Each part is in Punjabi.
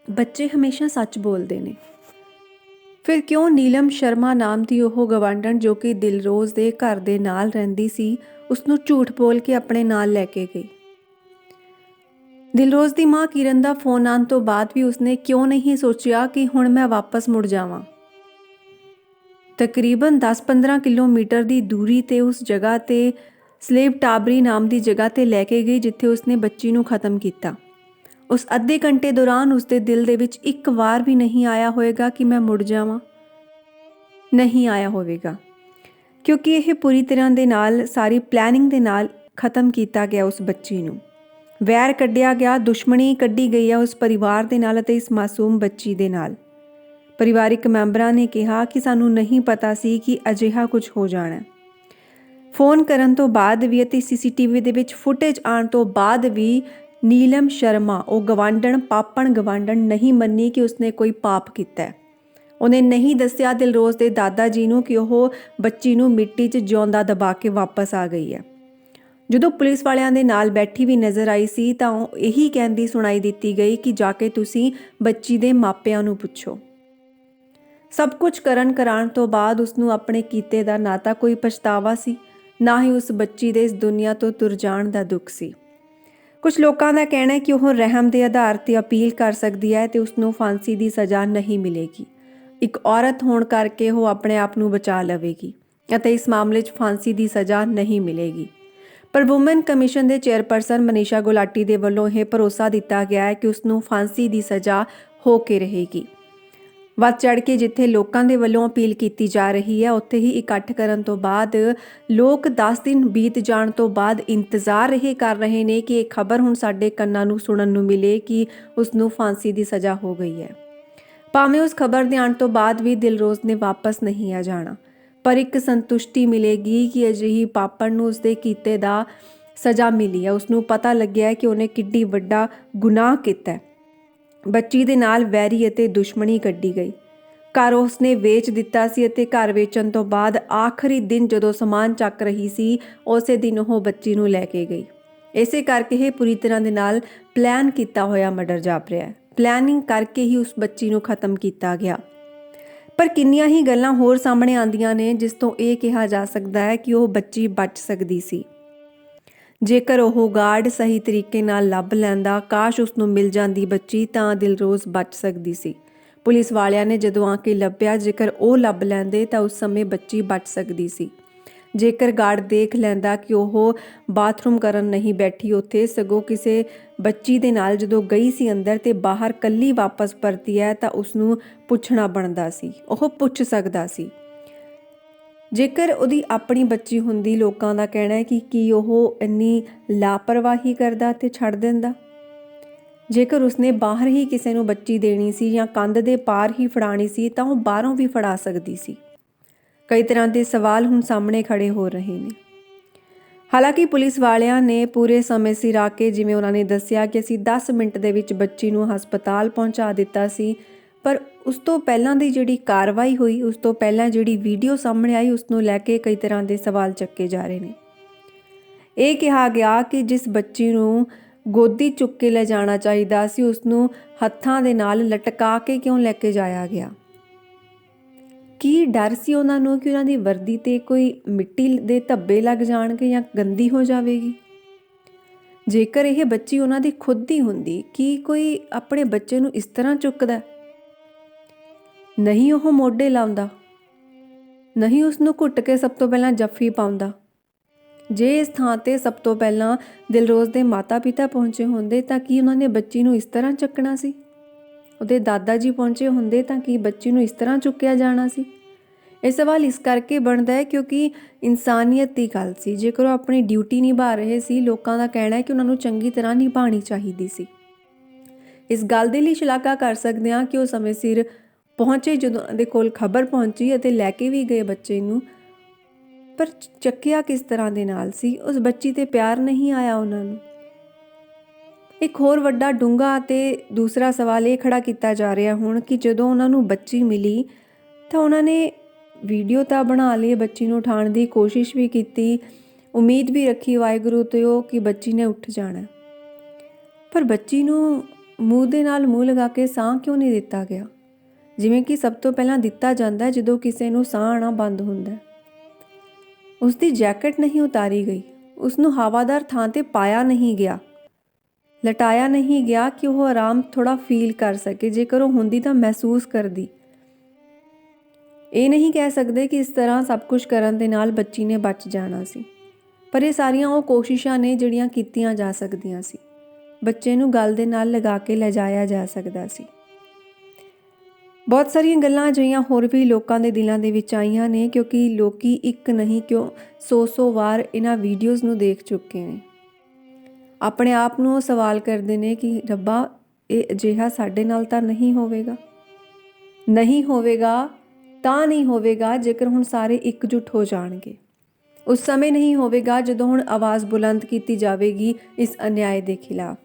ਬੱਚੇ ਹਮੇਸ਼ਾ ਸੱਚ ਬੋਲਦੇ ਨੇ। ਫਿਰ ਕਿਉਂ ਨੀਲਮ ਸ਼ਰਮਾ ਨਾਮ ਦੀ ਉਹ ਗਵਾਂਢਣ ਜੋ ਕਿ ਦਿਲਰੋਜ਼ ਦੇ ਘਰ ਦੇ ਨਾਲ ਰਹਿੰਦੀ ਸੀ, ਉਸਨੂੰ ਝੂਠ ਬੋਲ ਕੇ ਆਪਣੇ ਨਾਲ ਲੈ ਕੇ ਗਈ। ਦਿਲਰੋਜ਼ ਦੀ ਮਾਂ ਕਿਰਨ ਦਾ ਫੋਨ ਆਉਣ ਤੋਂ ਬਾਅਦ ਵੀ ਉਸਨੇ ਕਿਉਂ ਨਹੀਂ ਸੋਚਿਆ ਕਿ ਹੁਣ ਮੈਂ ਵਾਪਸ ਮੁੜ ਜਾਵਾਂ। ਤਕਰੀਬਨ 10-15 ਕਿਲੋਮੀਟਰ ਦੀ ਦੂਰੀ ਤੇ ਉਸ ਜਗ੍ਹਾ ਤੇ ਸਲੇਬ ਟਾਬਰੀ ਨਾਮ ਦੀ ਜਗ੍ਹਾ ਤੇ ਲੈ ਕੇ ਗਈ ਜਿੱਥੇ ਉਸਨੇ ਬੱਚੀ ਨੂੰ ਖਤਮ ਕੀਤਾ। ਉਸ ਅੱਧੇ ਘੰਟੇ ਦੌਰਾਨ ਉਸਦੇ ਦਿਲ ਦੇ ਵਿੱਚ ਇੱਕ ਵਾਰ ਵੀ ਨਹੀਂ ਆਇਆ ਹੋਵੇਗਾ ਕਿ ਮੈਂ ਮੁੜ ਜਾਵਾਂ। ਨਹੀਂ ਆਇਆ ਹੋਵੇਗਾ, ਕਿਉਂਕਿ ਇਹ ਪੂਰੀ ਤਰ੍ਹਾਂ ਦੇ ਨਾਲ ਸਾਰੀ ਪਲੈਨਿੰਗ ਦੇ ਨਾਲ ਖਤਮ ਕੀਤਾ ਗਿਆ। ਉਸ ਬੱਚੀ ਨੂੰ ਵੈਰ ਕੱਢਿਆ ਗਿਆ, ਦੁਸ਼ਮਣੀ ਕੱਢੀ ਗਈ ਹੈ ਉਸ ਪਰਿਵਾਰ ਦੇ ਨਾਲ ਅਤੇ ਇਸ ਮਾਸੂਮ ਬੱਚੀ ਦੇ ਨਾਲ। ਪਰਿਵਾਰਿਕ ਮੈਂਬਰਾਂ ਨੇ ਕਿਹਾ ਕਿ ਸਾਨੂੰ ਨਹੀਂ ਪਤਾ ਸੀ ਕਿ ਅਜਿਹਾ ਕੁਝ ਹੋ ਜਾਣਾ। ਫੋਨ ਕਰਨ ਤੋਂ ਬਾਅਦ ਵੀ ਅਤੇ CCTV ਦੇ ਵਿੱਚ ਫੁਟੇਜ ਆਉਣ ਤੋਂ ਬਾਅਦ ਵੀ ਨੀਲਮ ਸ਼ਰਮਾ, ਉਹ ਗਵਾਂਢਣ, ਪਾਪਣ ਗਵਾਂਢਣ, ਨਹੀਂ ਮੰਨੀ ਕਿ ਉਸਨੇ ਕੋਈ ਪਾਪ ਕੀਤਾ ਹੈ। ਉਹਨੇ ਨਹੀਂ ਦੱਸਿਆ ਦਿਲਰੋਜ਼ ਦੇ ਦਾਦਾ ਜੀ ਨੂੰ ਕਿ ਉਹ ਬੱਚੀ ਨੂੰ ਮਿੱਟੀ 'ਚ ਜਿਉਂਦਾ ਦਬਾ ਕੇ ਵਾਪਸ ਆ ਗਈ ਹੈ। ਜਦੋਂ ਪੁਲਿਸ ਵਾਲਿਆਂ ਦੇ ਨਾਲ ਬੈਠੀ ਵੀ ਨਜ਼ਰ ਆਈ ਸੀ ਤਾਂ ਉਹ ਇਹੀ ਕਹਿੰਦੀ ਸੁਣਾਈ ਦਿੱਤੀ ਗਈ ਕਿ ਜਾ ਕੇ ਤੁਸੀਂ ਬੱਚੀ ਦੇ ਮਾਪਿਆਂ ਨੂੰ ਪੁੱਛੋ। ਸਭ ਕੁਝ ਕਰਾਉਣ ਤੋਂ ਬਾਅਦ ਉਸਨੂੰ ਆਪਣੇ ਕੀਤੇ ਦਾ ਨਾ ਤਾਂ ਕੋਈ ਪਛਤਾਵਾ ਸੀ, ਨਾ ਹੀ ਉਸ ਬੱਚੀ ਦੇ ਇਸ ਦੁਨੀਆ ਤੋਂ ਤੁਰ ਜਾਣ ਦਾ ਦੁੱਖ ਸੀ। ਕੁਝ ਲੋਕਾਂ ਦਾ ਕਹਿਣਾ ਹੈ ਕਿ ਉਹ ਰਹਿਮ ਦੇ ਆਧਾਰ ਤੇ ਅਪੀਲ ਕਰ ਸਕਦੀ ਹੈ ਤੇ ਉਸਨੂੰ ਫਾਂਸੀ ਦੀ ਸਜ਼ਾ ਨਹੀਂ ਮਿਲੇਗੀ। ਇੱਕ ਔਰਤ ਹੋਣ ਕਰਕੇ ਉਹ ਆਪਣੇ ਆਪ ਨੂੰ ਬਚਾ ਲਵੇਗੀ ਅਤੇ ਇਸ ਮਾਮਲੇ 'ਚ ਫਾਂਸੀ ਦੀ ਸਜ਼ਾ ਨਹੀਂ ਮਿਲੇਗੀ। ਪਰ ਵੂਮਨ ਕਮਿਸ਼ਨ ਦੇ ਚੇਅਰਪਰਸਨ ਮਨੀਸ਼ਾ ਗੁਲਾਟੀ ਦੇ ਵੱਲੋਂ ਇਹ ਭਰੋਸਾ ਦਿੱਤਾ ਗਿਆ ਹੈ ਕਿ ਉਸਨੂੰ ਫਾਂਸੀ ਦੀ ਸਜ਼ਾ ਹੋ ਕੇ ਰਹੇਗੀ। ਵੱਧ ਚੜ੍ਹ ਕੇ ਜਿੱਥੇ ਲੋਕਾਂ ਦੇ ਵੱਲੋਂ ਅਪੀਲ ਕੀਤੀ ਜਾ ਰਹੀ ਹੈ, ਉੱਥੇ ਹੀ ਇਕੱਠ ਕਰਨ ਤੋਂ ਬਾਅਦ ਲੋਕ 10 ਦਿਨ ਬੀਤ ਜਾਣ ਤੋਂ ਬਾਅਦ ਇੰਤਜ਼ਾਰ ਇਹ ਕਰ ਰਹੇ ਨੇ ਕਿ ਇਹ ਖਬਰ ਹੁਣ ਸਾਡੇ ਕੰਨਾਂ ਨੂੰ ਸੁਣਨ ਨੂੰ ਮਿਲੇ ਕਿ ਉਸਨੂੰ ਫਾਂਸੀ ਦੀ ਸਜ਼ਾ ਹੋ ਗਈ ਹੈ। ਭਾਵੇਂ ਉਸ ਖਬਰ ਦੇ ਆਉਣ ਤੋਂ ਬਾਅਦ ਵੀ ਦਿਲਰੋਜ਼ ਨੇ ਵਾਪਸ ਨਹੀਂ ਆ ਜਾਣਾ, ਪਰ ਇੱਕ ਸੰਤੁਸ਼ਟੀ ਮਿਲੇਗੀ ਕਿ ਅਜਿਹੀ ਪਾਪਣ ਨੂੰ ਉਸਦੇ ਕੀਤੇ ਦਾ ਸਜ਼ਾ ਮਿਲੀ ਹੈ। ਉਸਨੂੰ ਪਤਾ ਲੱਗਿਆ ਕਿ ਉਹਨੇ ਕਿੱਡੀ ਵੱਡਾ ਗੁਨਾਹ ਕੀਤਾ ਹੈ। ਬੱਚੀ ਦੇ ਨਾਲ ਵੈਰੀ ਅਤੇ ਦੁਸ਼ਮਣੀ ਕੱਢੀ ਗਈ। ਘਰ ਉਸਨੇ ਵੇਚ ਦਿੱਤਾ ਸੀ ਅਤੇ ਘਰ ਵੇਚਣ ਤੋਂ ਬਾਅਦ ਆਖਰੀ ਦਿਨ ਜਦੋਂ ਸਮਾਨ ਚੱਕ ਰਹੀ ਸੀ, ਉਸੇ ਦਿਨ ਉਹ ਬੱਚੀ ਨੂੰ ਲੈ ਕੇ ਗਈ। ਇਸੇ ਕਰਕੇ ਇਹ ਪੂਰੀ ਤਰ੍ਹਾਂ ਦੇ ਨਾਲ ਪਲਾਨ ਕੀਤਾ ਹੋਇਆ ਮਰਡਰ ਜਾਪ ਰਿਹਾ ਹੈ। ਪਲੈਨਿੰਗ ਕਰਕੇ ਹੀ ਉਸ ਬੱਚੀ ਨੂੰ ਖਤਮ ਕੀਤਾ ਗਿਆ। ਪਰ ਕਿੰਨੀਆਂ ਹੀ ਗੱਲਾਂ ਹੋਰ ਸਾਹਮਣੇ ਆਉਂਦੀਆਂ ਨੇ ਜਿਸ ਤੋਂ ਇਹ ਕਿਹਾ ਜਾ ਸਕਦਾ ਹੈ ਕਿ ਉਹ ਬੱਚੀ ਬਚ ਸਕਦੀ ਸੀ। ਜੇਕਰ ਉਹ ਗਾਰਡ ਸਹੀ ਤਰੀਕੇ ਨਾਲ ਲੱਭ ਲੈਂਦਾ, ਕਾਸ਼ ਉਸ ਨੂੰ ਮਿਲ ਜਾਂਦੀ ਬੱਚੀ, ਤਾਂ ਦਿਲਰੋਜ਼ ਬਚ ਸਕਦੀ ਸੀ। ਪੁਲਿਸ ਵਾਲਿਆਂ ਨੇ ਜਦੋਂ ਆ ਕੇ ਲੱਭਿਆ, ਜੇਕਰ ਉਹ ਲੱਭ ਲੈਂਦੇ ਤਾਂ ਉਸ ਸਮੇਂ ਬੱਚੀ ਬਚ ਸਕਦੀ ਸੀ। ਜੇਕਰ ਗਾਰਡ ਦੇਖ ਲੈਂਦਾ ਕਿ ਉਹ ਬਾਥਰੂਮ ਕਰਨ ਨਹੀਂ ਬੈਠੀ ਉੱਥੇ, ਸਗੋਂ ਕਿਸੇ ਬੱਚੀ ਦੇ ਨਾਲ ਜਦੋਂ ਗਈ ਸੀ ਅੰਦਰ ਤੇ ਬਾਹਰ ਕੱਲੀ ਵਾਪਸ ਪਰਤੀ ਹੈ, ਤਾਂ ਉਸਨੂੰ ਪੁੱਛਣਾ ਬਣਦਾ ਸੀ, ਉਹ ਪੁੱਛ ਸਕਦਾ ਸੀ। ਜੇਕਰ ਉਹਦੀ ਆਪਣੀ ਬੱਚੀ ਹੁੰਦੀ, ਲੋਕਾਂ ਦਾ ਕਹਿਣਾ ਹੈ ਕਿ ਕੀ ਉਹ ਇੰਨੀ ਲਾਪਰਵਾਹੀ ਕਰਦਾ ਤੇ ਛੱਡ ਦਿੰਦਾ। ਜੇਕਰ ਉਸਨੇ ਬਾਹਰ ਹੀ ਕਿਸੇ ਨੂੰ ਬੱਚੀ ਦੇਣੀ ਸੀ ਜਾਂ ਕੰਧ ਦੇ ਪਾਰ ਹੀ ਫੜਾਣੀ ਸੀ, ਤਾਂ ਉਹ ਬਾਹਰੋਂ ਵੀ ਫੜਾ ਸਕਦੀ ਸੀ। ਕਈ ਤਰ੍ਹਾਂ ਦੇ ਸਵਾਲ ਹੁਣ ਸਾਹਮਣੇ ਖੜੇ ਹੋ ਰਹੇ ਨੇ। ਹਾਲਾਂਕਿ ਪੁਲਿਸ ਵਾਲਿਆਂ ਨੇ ਪੂਰੇ ਸਮੇਂ ਸਿਰ ਆ ਕੇ, ਜਿਵੇਂ ਉਹਨਾਂ ਨੇ ਦੱਸਿਆ ਕਿ ਅਸੀਂ 10 ਮਿੰਟ ਦੇ ਵਿੱਚ ਬੱਚੀ ਨੂੰ ਹਸਪਤਾਲ ਪਹੁੰਚਾ ਦਿੱਤਾ ਸੀ, ਪਰ ਉਸ ਤੋਂ ਪਹਿਲਾਂ ਦੀ ਜਿਹੜੀ ਕਾਰਵਾਈ ਹੋਈ, ਉਸ ਤੋਂ ਪਹਿਲਾਂ ਜਿਹੜੀ ਵੀਡੀਓ ਸਾਹਮਣੇ ਆਈ, ਉਸ ਨੂੰ ਲੈ ਕੇ ਕਈ ਤਰ੍ਹਾਂ ਦੇ ਸਵਾਲ ਚੱਕੇ ਜਾ ਰਹੇ ਨੇ। ਇਹ ਕਿਹਾ ਗਿਆ ਕਿ ਜਿਸ ਬੱਚੀ ਨੂੰ ਗੋਦੀ ਚੁੱਕ ਕੇ ਲੈ ਜਾਣਾ ਚਾਹੀਦਾ ਸੀ, ਉਸਨੂੰ ਹੱਥਾਂ ਦੇ ਨਾਲ ਲਟਕਾ ਕੇ ਕਿਉਂ ਲੈ ਕੇ ਜਾਇਆ ਗਿਆ? ਕੀ ਡਰ ਸੀ ਉਹਨਾਂ ਨੂੰ ਕਿ ਉਹਨਾਂ ਦੀ ਵਰਦੀ ਤੇ ਕੋਈ ਮਿੱਟੀ ਦੇ ਧੱਬੇ ਲੱਗ ਜਾਣਗੇ ਜਾਂ ਗੰਦੀ ਹੋ ਜਾਵੇਗੀ? ਜੇਕਰ ਇਹ ਬੱਚੀ ਉਹਨਾਂ ਦੀ ਖੁਦ ਦੀ ਹੁੰਦੀ, ਕੀ ਕੋਈ ਆਪਣੇ ਬੱਚੇ ਨੂੰ ਇਸ ਤਰ੍ਹਾਂ ਚੁੱਕਦਾ? ਨਹੀਂ ਉਹ ਮੋਢੇ ਲਾਉਂਦਾ, ਨਹੀਂ ਉਸਨੂੰ ਘੁੱਟ ਕੇ ਸਭ ਤੋਂ ਪਹਿਲਾਂ ਜੱਫੀ ਪਾਉਂਦਾ। ਜੇ ਇਸ ਥਾਂ ਤੇ ਸਭ ਤੋਂ ਪਹਿਲਾਂ ਦਿਲਰੋਜ਼ ਦੇ ਮਾਤਾ-ਪਿਤਾ ਪਹੁੰਚੇ ਹੁੰਦੇ ਤਾਂ ਕੀ ਉਹਨਾਂ ਨੇ ਬੱਚੀ ਨੂੰ ਇਸ ਤਰ੍ਹਾਂ ਚੱਕਣਾ ਸੀ? ਉਹਦੇ ਦਾਦਾ ਜੀ ਪਹੁੰਚੇ ਹੁੰਦੇ ਤਾਂ ਕੀ ਬੱਚੀ ਨੂੰ ਇਸ ਤਰ੍ਹਾਂ ਚੁੱਕਿਆ ਜਾਣਾ ਸੀ? ਇਹ ਸਵਾਲ ਇਸ ਕਰਕੇ ਬਣਦਾ ਹੈ ਕਿਉਂਕਿ ਇਨਸਾਨੀਅਤ ਦੀ ਗੱਲ ਸੀ। ਜੇਕਰ ਉਹ ਆਪਣੀ ਡਿਊਟੀ ਨਿਭਾ ਰਹੇ ਸੀ, ਲੋਕਾਂ ਦਾ ਕਹਿਣਾ ਹੈ ਕਿ ਉਹਨਾਂ ਨੂੰ ਚੰਗੀ ਤਰ੍ਹਾਂ ਨਿਭਾਉਣੀ ਚਾਹੀਦੀ ਸੀ। ਇਸ ਗੱਲ ਦੇ ਲਈ ਸ਼ਲਾਘਾ ਕਰ ਸਕਦੇ ਹਾਂ ਕਿ ਉਹ ਸਮੇਂ ਸਿਰ ਪਹੁੰਚੇ ਜਦੋਂ ਉਹਨਾਂ ਦੇ ਕੋਲ ਖਬਰ ਪਹੁੰਚੀ ਅਤੇ ਲੈ ਕੇ ਵੀ ਗਏ ਬੱਚੇ ਨੂੰ। ਪਰ ਚੱਕਿਆ ਕਿਸ ਤਰ੍ਹਾਂ ਦੇ ਨਾਲ ਸੀ? ਉਸ ਬੱਚੀ ਤੇ ਪਿਆਰ ਨਹੀਂ ਆਇਆ ਉਹਨਾਂ ਨੂੰ। ਇੱਕ ਹੋਰ ਵੱਡਾ ਡੂੰਘਾ ਅਤੇ ਦੂਸਰਾ ਸਵਾਲ ਇਹ ਖੜਾ ਕੀਤਾ ਜਾ ਰਿਹਾ ਹੁਣ ਕਿ ਜਦੋਂ ਉਹਨਾਂ ਨੂੰ ਬੱਚੀ ਮਿਲੀ ਤਾਂ ਉਹਨਾਂ ਨੇ ਵੀਡੀਓ ਤਾਂ ਬਣਾ ਲਈ, ਬੱਚੀ ਨੂੰ ਉਠਾਉਣ ਦੀ ਕੋਸ਼ਿਸ਼ ਵੀ ਕੀਤੀ, ਉਮੀਦ ਵੀ ਰੱਖੀ ਵਾਹਿਗੁਰੂ ਤੋਂ ਕਿ ਬੱਚੀ ਨੇ ਉੱਠ ਜਾਣਾ, ਪਰ ਬੱਚੀ ਨੂੰ ਮੂੰਹ ਦੇ ਨਾਲ ਮੂੰਹ ਲਗਾ ਕੇ ਸਾਹ ਕਿਉਂ ਨਹੀਂ ਦਿੱਤਾ ਗਿਆ, ਜਿਵੇਂ ਕਿ ਸਭ ਤੋਂ ਪਹਿਲਾਂ ਦਿੱਤਾ ਜਾਂਦਾ ਜਦੋਂ ਕਿਸੇ ਨੂੰ ਸਾਹ ਆਉਣਾ ਬੰਦ ਹੁੰਦਾ। ਉਸ ਦੀ ਜੈਕਟ ਨਹੀਂ ਉਤਾਰੀ ਗਈ, ਉਸ ਨੂੰ ਹਵਾਦਾਰ ਥਾਂ 'ਤੇ ਪਾਇਆ ਨਹੀਂ ਗਿਆ, ਲਟਾਇਆ ਨਹੀਂ ਗਿਆ ਕਿ ਉਹ ਆਰਾਮ ਥੋੜ੍ਹਾ ਫੀਲ ਕਰ ਸਕੇ। ਜੇਕਰ ਉਹ ਹੁੰਦੀ ਤਾਂ ਮਹਿਸੂਸ ਕਰਦੀ। ਇਹ ਨਹੀਂ ਕਹਿ ਸਕਦੇ ਕਿ ਇਸ ਤਰ੍ਹਾਂ ਸਭ ਕੁਝ ਕਰਨ ਦੇ ਨਾਲ ਬੱਚੀ ਨੇ ਬਚ ਜਾਣਾ ਸੀ, ਪਰ ਇਹ ਸਾਰੀਆਂ ਉਹ ਕੋਸ਼ਿਸ਼ਾਂ ਨੇ ਜਿਹੜੀਆਂ ਕੀਤੀਆਂ ਜਾ ਸਕਦੀਆਂ ਸੀ। ਬੱਚੇ ਨੂੰ ਗਲ ਦੇ ਨਾਲ ਲਗਾ ਕੇ ਲਿਜਾਇਆ ਜਾ ਸਕਦਾ ਸੀ। ਬਹੁਤ ਸਾਰੀਆਂ ਗੱਲਾਂ ਅਜਿਹੀਆਂ ਹੋਰ ਵੀ ਲੋਕਾਂ ਦੇ ਦਿਲਾਂ ਦੇ ਵਿੱਚ ਆਈਆਂ ਨੇ, ਕਿਉਂਕਿ ਲੋਕੀ ਇੱਕ ਨਹੀਂ ਕਿਉਂ 100 ਵਾਰ ਇਹਨਾਂ ਵੀਡੀਓਜ਼ ਨੂੰ ਦੇਖ ਚੁੱਕੇ ਨੇ। ਆਪਣੇ ਆਪ ਨੂੰ ਉਹ ਸਵਾਲ ਕਰਦੇ ਨੇ ਕਿ ਰੱਬਾ, ਇਹ ਅਜਿਹਾ ਸਾਡੇ ਨਾਲ ਤਾਂ ਨਹੀਂ ਹੋਵੇਗਾ। ਨਹੀਂ ਹੋਵੇਗਾ ਤਾਂ ਨਹੀਂ ਹੋਵੇਗਾ ਜੇਕਰ ਹੁਣ ਸਾਰੇ ਇਕਜੁੱਟ ਹੋ ਜਾਣਗੇ। ਉਸ ਸਮੇਂ ਨਹੀਂ ਹੋਵੇਗਾ ਜਦੋਂ ਹੁਣ ਆਵਾਜ਼ ਬੁਲੰਦ ਕੀਤੀ ਜਾਵੇਗੀ ਇਸ ਅਨਿਆਏ ਦੇ ਖਿਲਾਫ।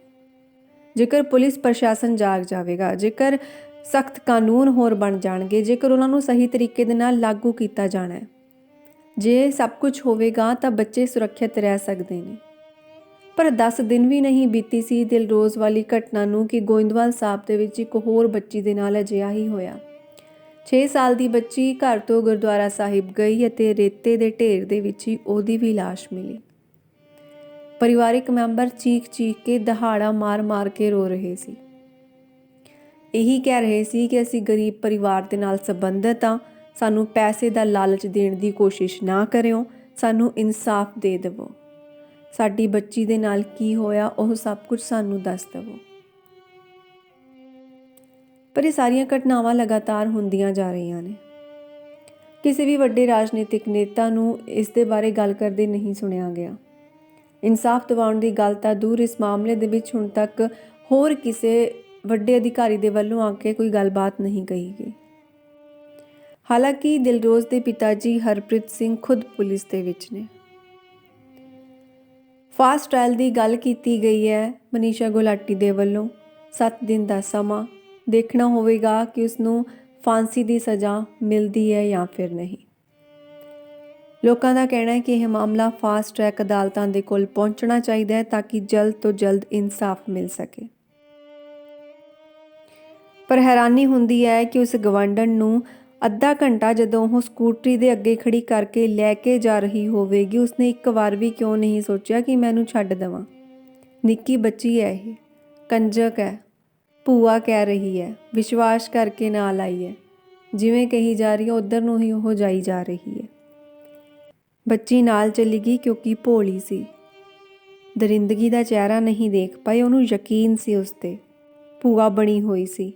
ਜੇਕਰ ਪੁਲਿਸ ਪ੍ਰਸ਼ਾਸਨ ਜਾਗ ਜਾਵੇਗਾ, ਜੇਕਰ ਸਖਤ ਕਾਨੂੰਨ ਹੋਰ ਬਣ ਜਾਣਗੇ, ਜੇਕਰ ਉਹਨਾਂ ਨੂੰ ਸਹੀ ਤਰੀਕੇ ਦੇ ਨਾਲ ਲਾਗੂ ਕੀਤਾ ਜਾਣਾ ਹੈ, ਜੇ ਸਭ ਕੁਝ ਹੋਵੇਗਾ ਤਾਂ ਬੱਚੇ ਸੁਰੱਖਿਅਤ ਰਹਿ ਸਕਦੇ ਨੇ। ਪਰ 10 ਦਿਨ ਵੀ ਨਹੀਂ ਬੀਤੀ ਸੀ ਦਿਲਰੋਜ਼ ਵਾਲੀ ਘਟਨਾ ਨੂੰ ਕਿ ਗੋਇੰਦਵਾਲ ਸਾਹਿਬ ਦੇ ਵਿੱਚ ਇੱਕ ਹੋਰ ਬੱਚੀ ਦੇ ਨਾਲ ਅਜਿਹਾ ਹੀ ਹੋਇਆ। 6 ਸਾਲ ਦੀ ਬੱਚੀ ਘਰ ਤੋਂ ਗੁਰਦੁਆਰਾ ਸਾਹਿਬ ਗਈ ਅਤੇ ਰੇਤੇ ਦੇ ਢੇਰ ਦੇ ਵਿੱਚ ਹੀ ਉਹਦੀ ਵੀ ਲਾਸ਼ ਮਿਲੀ। ਪਰਿਵਾਰਿਕ ਮੈਂਬਰ ਚੀਖ ਕੇ ਦਹਾੜਾ ਮਾਰ ਕੇ ਰੋ ਰਹੇ ਸੀ। ਇਹੀ ਕਹਿ ਰਹੇ ਸੀ ਕਿ ਅਸੀਂ ਗਰੀਬ ਪਰਿਵਾਰ ਦੇ ਨਾਲ ਸੰਬੰਧਿਤ ਹਾਂ, ਸਾਨੂੰ ਪੈਸੇ ਦਾ ਲਾਲਚ ਦੇਣ ਦੀ ਕੋਸ਼ਿਸ਼ ਨਾ ਕਰਿਓ, ਸਾਨੂੰ ਇਨਸਾਫ ਦੇ ਦੇਵੋ, ਸਾਡੀ ਬੱਚੀ ਦੇ ਨਾਲ ਕੀ ਹੋਇਆ ਉਹ ਸਭ ਕੁਝ ਸਾਨੂੰ ਦੱਸ ਦੇਵੋ। ਪਰ ਇਹ ਸਾਰੀਆਂ ਘਟਨਾਵਾਂ ਲਗਾਤਾਰ ਹੁੰਦੀਆਂ ਜਾ ਰਹੀਆਂ ਨੇ। ਕਿਸੇ ਵੀ ਵੱਡੇ ਰਾਜਨੀਤਿਕ ਨੇਤਾ ਨੂੰ ਇਸ ਦੇ ਬਾਰੇ ਗੱਲ ਕਰਦੇ ਨਹੀਂ ਸੁਣਿਆ ਗਿਆ। ਇਨਸਾਫ ਦਿਵਾਉਣ ਦੀ ਗੱਲ ਤਾਂ ਦੂਰ, ਇਸ ਮਾਮਲੇ ਦੇ ਵਿੱਚ ਹੁਣ ਤੱਕ ਹੋਰ ਕਿਸੇ ਵੱਡੇ ਅਧਿਕਾਰੀ ਦੇ ਵੱਲੋਂ ਆ ਕੇ ਕੋਈ ਗੱਲਬਾਤ ਨਹੀਂ ਕਹੀ ਗਈ। ਹਾਲਾਂਕਿ ਦਿਲਰੋਜ਼ ਦੇ ਪਿਤਾ ਜੀ ਹਰਪ੍ਰੀਤ ਸਿੰਘ ਖੁਦ ਪੁਲਿਸ ਦੇ ਵਿੱਚ ਨੇ। ਫਾਸਟ ਟ੍ਰਾਇਲ ਦੀ ਗੱਲ ਕੀਤੀ ਗਈ ਹੈ ਮਨੀਸ਼ਾ ਗੁਲਾਟੀ ਦੇ ਵੱਲੋਂ। 7 ਦਿਨ ਦਾ ਸਮਾਂ ਦੇਖਣਾ ਹੋਵੇਗਾ ਕਿ ਉਸ ਨੂੰ ਫਾਂਸੀ ਦੀ ਸਜ਼ਾ ਮਿਲਦੀ ਹੈ ਜਾਂ ਫਿਰ ਨਹੀਂ। ਲੋਕਾਂ ਦਾ ਕਹਿਣਾ ਹੈ ਕਿ ਇਹ ਮਾਮਲਾ ਫਾਸਟ ਟਰੈਕ ਅਦਾਲਤਾਂ ਦੇ ਕੋਲ ਪਹੁੰਚਣਾ ਚਾਹੀਦਾ ਹੈ ਤਾਂ ਕਿ ਜਲਦ ਤੋਂ ਜਲਦ ਇਨਸਾਫ ਮਿਲ ਸਕੇ। ਪਰ ਹੈਰਾਨੀ ਹੁੰਦੀ ਹੈ ਕਿ ਉਸ ਗਵਾਂਢਣ ਨੂੰ ਅੱਧਾ ਘੰਟਾ ਜਦੋਂ ਉਹ ਸਕੂਟਰੀ ਦੇ ਅੱਗੇ ਖੜੀ ਕਰਕੇ ਲੈ ਕੇ ਜਾ ਰਹੀ ਹੋਵੇਗੀ, ਉਸਨੇ ਇੱਕ ਵਾਰ ਵੀ ਕਿਉਂ ਨਹੀਂ ਸੋਚਿਆ ਕਿ ਮੈਂ ਇਹਨੂੰ ਛੱਡ ਦੇਵਾਂ। ਨਿੱਕੀ ਬੱਚੀ ਹੈ, ਇਹ ਕੰਜਕ ਹੈ, ਭੂਆ ਕਹਿ ਰਹੀ ਹੈ, ਵਿਸ਼ਵਾਸ ਕਰਕੇ ਨਾਲ ਆਈ ਹੈ, ਜਿਵੇਂ ਕਹੀ ਜਾ ਰਹੀ ਹੈ ਉੱਧਰ ਨੂੰ ਹੀ ਉਹ ਜਾਈ ਜਾ ਰਹੀ ਹੈ। ਬੱਚੀ ਨਾਲ ਚਲੀ ਗਈ ਕਿਉਂਕਿ ਭੋਲੀ ਸੀ, ਦਰਿੰਦਗੀ ਦਾ ਚਿਹਰਾ ਨਹੀਂ ਦੇਖ ਪਾਈ, ਉਹਨੂੰ ਯਕੀਨ ਸੀ ਉਸ 'ਤੇ, ਭੂਆ ਬਣੀ ਹੋਈ ਸੀ।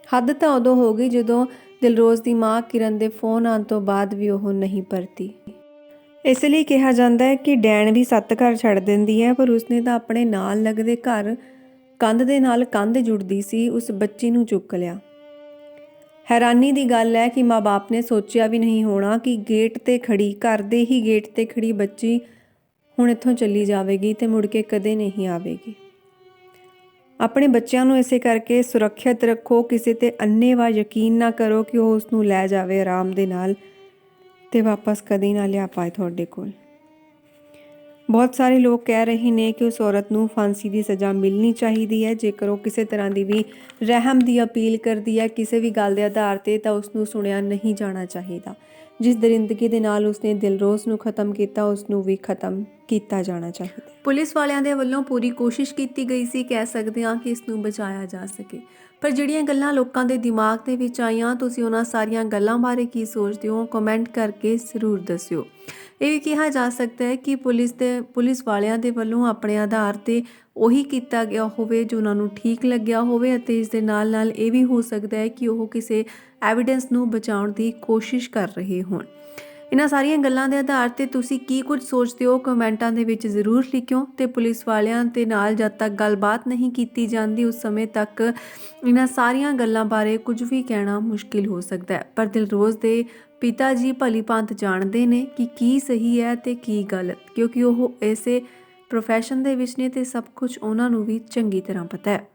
ਹੱਦ ਤਾਂ ਉਦੋਂ ਹੋ ਗਈ ਜਦੋਂ ਦਿਲਰੋਜ਼ ਦੀ ਮਾਂ ਕਿਰਨ ਦੇ ਫੋਨ ਆਉਣ ਤੋਂ ਬਾਅਦ ਵੀ ਉਹ ਨਹੀਂ ਪਰਤੀ। ਇਸ ਲਈ ਕਿਹਾ ਜਾਂਦਾ ਹੈ ਕਿ ਡੈਣ ਵੀ 7 ਘਰ ਛੱਡ ਦਿੰਦੀ ਹੈ, ਪਰ ਉਸਨੇ ਤਾਂ ਆਪਣੇ ਨਾਲ ਲੱਗਦੇ ਘਰ ਕੰਧ ਦੇ ਨਾਲ ਕੰਧ ਜੁੜਦੀ ਸੀ, ਉਸ ਬੱਚੀ ਨੂੰ ਚੁੱਕ ਲਿਆ। ਹੈਰਾਨੀ ਦੀ ਗੱਲ ਹੈ ਕਿ ਮਾਂ-ਬਾਪ ਨੇ ਸੋਚਿਆ ਵੀ ਨਹੀਂ ਹੋਣਾ ਕਿ ਗੇਟ 'ਤੇ ਖੜੀ, ਘਰ ਦੇ ਹੀ ਗੇਟ 'ਤੇ ਖੜੀ ਬੱਚੀ ਹੁਣ ਇੱਥੋਂ ਚੱਲੀ ਜਾਵੇਗੀ ਤੇ ਮੁੜ ਕੇ ਕਦੇ ਨਹੀਂ ਆਵੇਗੀ। ਆਪਣੇ ਬੱਚਿਆਂ ਨੂੰ ਇਸੇ ਕਰਕੇ ਸੁਰੱਖਿਅਤ ਰੱਖੋ, ਕਿਸੇ ਤੇ ਅੰਨ੍ਹੇਵਾਹ ਯਕੀਨ ਨਾ ਕਰੋ ਕਿ ਉਹ ਉਸ ਨੂੰ ਲੈ ਜਾਵੇ ਆਰਾਮ ਦੇ ਨਾਲ ਤੇ ਵਾਪਸ ਕਦੇ ਨਾ ਲਿਆ ਪਾਏ ਤੁਹਾਡੇ ਕੋਲ। ਬਹੁਤ ਸਾਰੇ ਲੋਕ ਕਹਿ ਰਹੇ ਨੇ ਕਿ ਉਸ ਔਰਤ ਨੂੰ ਫਾਂਸੀ ਦੀ ਸਜ਼ਾ ਮਿਲਣੀ ਚਾਹੀਦੀ ਹੈ। ਜੇਕਰ ਉਹ ਕਿਸੇ ਤਰ੍ਹਾਂ ਦੀ ਵੀ ਰਹਿਮ ਦੀ ਅਪੀਲ ਕਰਦੀ ਹੈ ਕਿਸੇ ਵੀ ਗੱਲ ਦੇ ਆਧਾਰ 'ਤੇ, ਤਾਂ ਉਸ ਨੂੰ ਸੁਣਿਆ ਨਹੀਂ ਜਾਣਾ ਚਾਹੀਦਾ। ਜਿਸ ਦਰਿੰਦਗੀ ਦੇ ਨਾਲ ਉਸਨੇ ਦਿਲਰੋਜ਼ ਨੂੰ ਖਤਮ ਕੀਤਾ, ਉਸ ਨੂੰ ਵੀ ਖਤਮ ਕੀਤਾ ਜਾਣਾ ਚਾਹੀਦਾ। ਪੁਲਿਸ ਵਾਲਿਆਂ ਦੇ ਵੱਲੋਂ ਪੂਰੀ ਕੋਸ਼ਿਸ਼ ਕੀਤੀ ਗਈ ਸੀ, ਕਹਿ ਸਕਦੇ ਹਾਂ ਕਿ ਇਸ ਨੂੰ ਬਚਾਇਆ ਜਾ ਸਕੇ। ਪਰ ਜਿਹੜੀਆਂ ਗੱਲਾਂ ਲੋਕਾਂ ਦੇ ਦਿਮਾਗ ਦੇ ਵਿੱਚ ਆਈਆਂ, ਤੁਸੀਂ ਉਹਨਾਂ ਸਾਰੀਆਂ ਗੱਲਾਂ ਬਾਰੇ ਕੀ ਸੋਚਦੇ ਹੋ, ਕਮੈਂਟ ਕਰਕੇ ਜ਼ਰੂਰ ਦੱਸਿਓ। ਇਹ ਵੀ ਕਿਹਾ ਜਾ ਸਕਦਾ ਹੈ ਕਿ ਪੁਲਿਸ ਵਾਲਿਆਂ ਦੇ ਵੱਲੋਂ ਆਪਣੇ ਆਧਾਰ 'ਤੇ ਉਹੀ ਕੀਤਾ ਗਿਆ ਹੋਵੇ ਜੋ ਉਹਨਾਂ ਨੂੰ ਠੀਕ ਲੱਗਿਆ ਹੋਵੇ, ਅਤੇ ਇਸ ਦੇ ਨਾਲ ਨਾਲ ਇਹ ਵੀ ਹੋ ਸਕਦਾ ਹੈ ਕਿ ਉਹ ਕਿਸੇ ਐਵੀਡੈਂਸ ਨੂੰ ਬਚਾਉਣ ਦੀ ਕੋਸ਼ਿਸ਼ ਕਰ ਰਹੇ ਹੋਣ। ਇਹਨਾਂ ਸਾਰੀਆਂ ਗੱਲਾਂ ਦੇ ਆਧਾਰ 'ਤੇ ਤੁਸੀਂ ਕੀ ਕੁਝ ਸੋਚਦੇ ਹੋ, ਕਮੈਂਟਾਂ ਦੇ ਵਿੱਚ ਜ਼ਰੂਰ ਲਿਖਿਓ। ਤੇ ਪੁਲਿਸ ਵਾਲਿਆਂ ਦੇ ਨਾਲ ਜਦ ਤੱਕ ਗੱਲਬਾਤ ਨਹੀਂ ਕੀਤੀ ਜਾਂਦੀ, ਉਸ ਸਮੇਂ ਤੱਕ ਇਹਨਾਂ ਸਾਰੀਆਂ ਗੱਲਾਂ ਬਾਰੇ ਕੁਝ ਵੀ ਕਹਿਣਾ ਮੁਸ਼ਕਿਲ ਹੋ ਸਕਦਾ ਹੈ। ਪਰ ਦਿਲਰੋਜ਼ ਦੇ ਪਿਤਾ ਜੀ ਭਲੀ ਭਾਂਤ ਜਾਣਦੇ ਨੇ ਕਿ ਕੀ ਸਹੀ ਹੈ ਤੇ ਕੀ ਗਲਤ, ਕਿਉਂਕਿ ਉਹ ਇਸੇ ਪ੍ਰੋਫੈਸ਼ਨ ਦੇ ਵਿੱਚ ਨੇ ਤੇ ਸਭ ਕੁਝ ਉਹਨਾਂ ਨੂੰ ਵੀ ਚੰਗੀ ਤਰ੍ਹਾਂ ਪਤਾ ਹੈ।